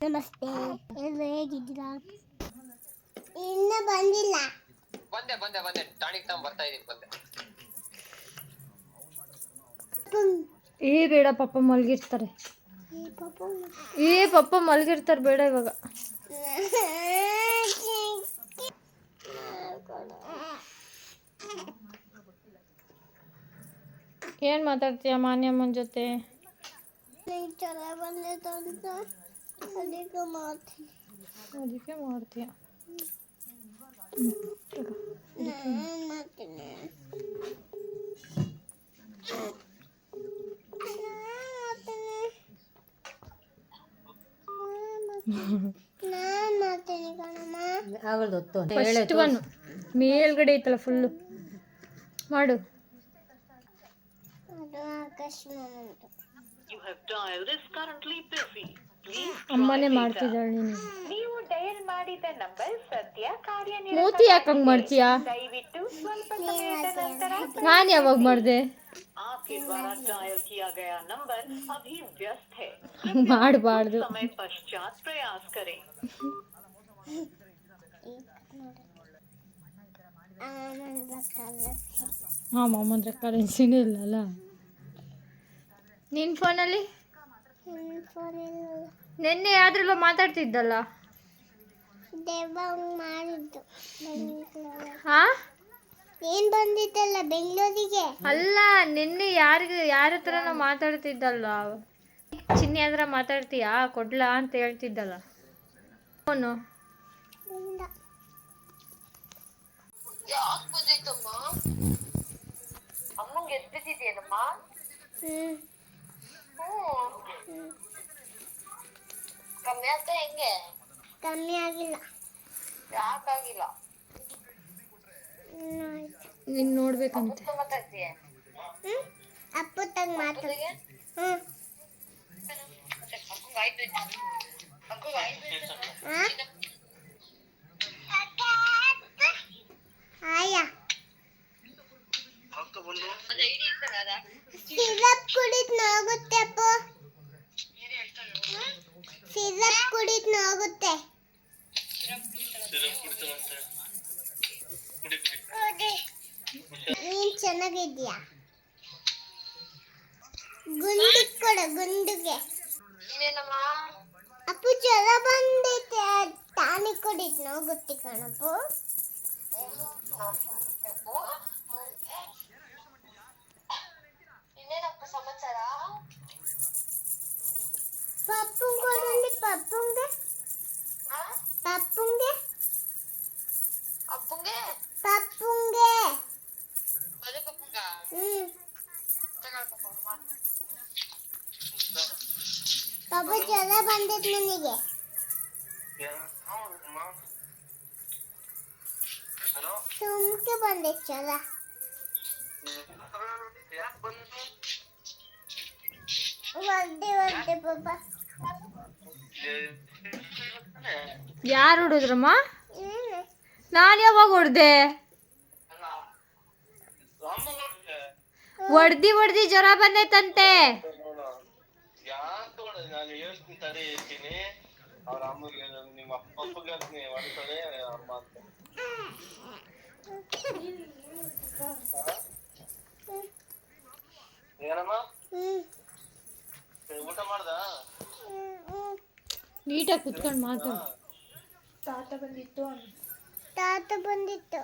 ನಮಸ್ತೆ, ಎಲ್ಲರೂ ಹೇಗಿದ್ದೀರಾ? ಇನ್ನು ಬಂದಿಲ್ಲ. ಬಂದೆ ಟಾಣಿಕ್ ತಗೊಂಡು ಬರ್ತಾ ಇದೀನಿ. ಬಂದೆ. ಬೇಡ, ಪಪ್ಪ ಮಲಗಿರ್ತಾರೆ. ಪಪ್ಪ ಮಲಗಿರ್ತಾರೆ, ಬೇಡ ಇವಾಗ. ಏನ್ ಮಾತಾಡ್ತೀಯ ಮಾನ್ಯಮ್ಮನ ಜೊತೆ? ಅದಕ್ಕೆ ಮಾಡ್ತೀಯ. ಫಸ್ಟ್ ಒನ್ ಮೇಲ್ಗಡೆ ಐತಲ್ಲ ಫುಲ್ಲು ಮಾಡು. ಅಮ್ಮನೇ ಮಾಡ್ತಿದ್ದಾಳೆ. ನೀನು ಮೂತಿ ಯಾಕಂಗ್ ಮಾಡ್ತೀಯಾ? ನಾನು ಯಾವಾಗ ಮಾಡ್ದೆ? ಮಾಡಬಾರ್ದು. ಮಾಮಂದ್ರ ಕರೆನ್ಸಿನೇ ಇಲ್ಲಲ್ಲ ನಿನ್ನ ಫೋನಲ್ಲಿ. ನಿನ್ನೆ ಯಾವ್ದ್ರಲ್ಲೋ ಮಾತಾಡ್ತಿದ್ದಲ್ಲ. ಏನ್ ಬಂದಿದ್ದಲ್ಲ ಬೆಂಗಳೂರಿಗೆ? ಅಲ್ಲ, ನಿನ್ನೆ ಯಾರ ಹತ್ರನೋ ಮಾತಾಡ್ತಿದ್ದಲ್ಲ. ಚಿನ್ನಿ ಹತ್ರ ಮಾತಾಡ್ತೀಯಾ? ಕೊಡ್ಲಾ ಅಂತ ಹೇಳ್ತಿದ್ದಲ್ಲ ಫೋನು. ಅಮ್ಮಂಗೆ ಎದ್ಬಿಟ್ಟಿದ್ಯೇನಮ್ಮ? ಕಮ್ಮಿ ಆಗ್ತಾ ಹೆಂಗೆ? ಕಮ್ಮಿ ಆಗಿಲ್ಲ. ಯಾಕಾಗಿಲ್ಲ? ನೀನ್ ನೋಡ್ಬೇಕಂತೆ. ಅಪ್ಪು ತಂಗ್ ಮಾತಾಡ. ಸಿರಪ್ ಕುಡಿದ್ ನೋಗುತ್ತೆ ಅಪ್ಪು. ಸಿರಪ್ ಕುಡಿದ್ ನೋಗುತ್ತೆ. ನೀನ್ ಚೆನ್ನಾಗಿದ್ಯಾ? ಗುಂಡಿಗೆ ಕೊಡು, ಗುಂಡಿಗೆ. ಅಪ್ಪು ಜ್ವರ ಬಂದೈತೆ, ಟಾನಿಕ್ ಕುಡಿದ್ ನೋಗುತ್ತೆ ಕಣಪ್ಪು. ಇನ್ನೇನಪ್ಪ ಸಮಾಚಾರ? ಪಪ್ಪುಂಗೆ ಕೊಡಲಿ, ಪಪ್ಪುಂಗೆ. ಪಪ್ಪುಂಗೆ ಅಪ್ಪಂಗೆ ಪಪ್ಪುಂಗೆ. ಬರೀ ಪಪ್ಪಂಗ? ಪಪ್ಪು ಜ್ವರ ಬಂದೈತೆ ನನಗೆ. ಸುಮ್ಕೆ ಬಂದೈತೆ ಜ್ವರ. ಒದ್ದೆ ಪಪ್ಪ. ಯಾರು ಹೊಡಿದ್ರಮ್ಮ? ನಾನು ಯಾವಾಗ ಹೊಡ್ದೆ? ಹೊಡ್ದಿ ಜ್ವರ ಬಂದೈತಂತೆ. ಊಟ ಮಾಡ್ದ? ನೀಟಾಗಿ ಕುತ್ಕೊಂಡು ಮಾತಾಡು. ತಾತ ಬಂದಿತ್ತು.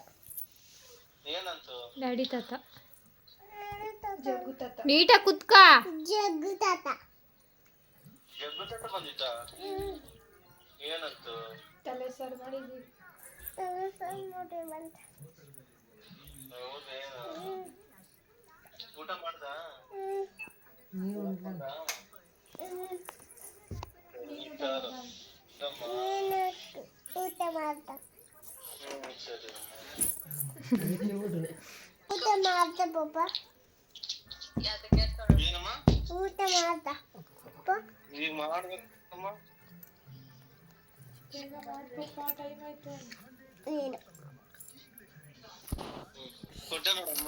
ಏನಂತು? ಡ್ಯಾಡಿ ತಾತ. ನೀಟಾಗಿ ಕುತ್ಕ. ಜಗ್ಗು ತಾತ ಬಂದಿತ್ತ? ಏನಂತು? ತಲೆ ಸರ್ ಮಾಡಿದ್ವಿ. ಊಟ ಮಾಡ್ದ? ಊಟ ಮಾಡ್ದ. ಊಟ ಮಾಡ್ದ ಪಪ್ಪ. ಊಟ ಮಾಡ್ದ ಈಗ ಮಾಡ್ಬೇಕಮ್ಮ. ಏನು ಕೊಟ್ಟೆ ನೋಡಮ್ಮ.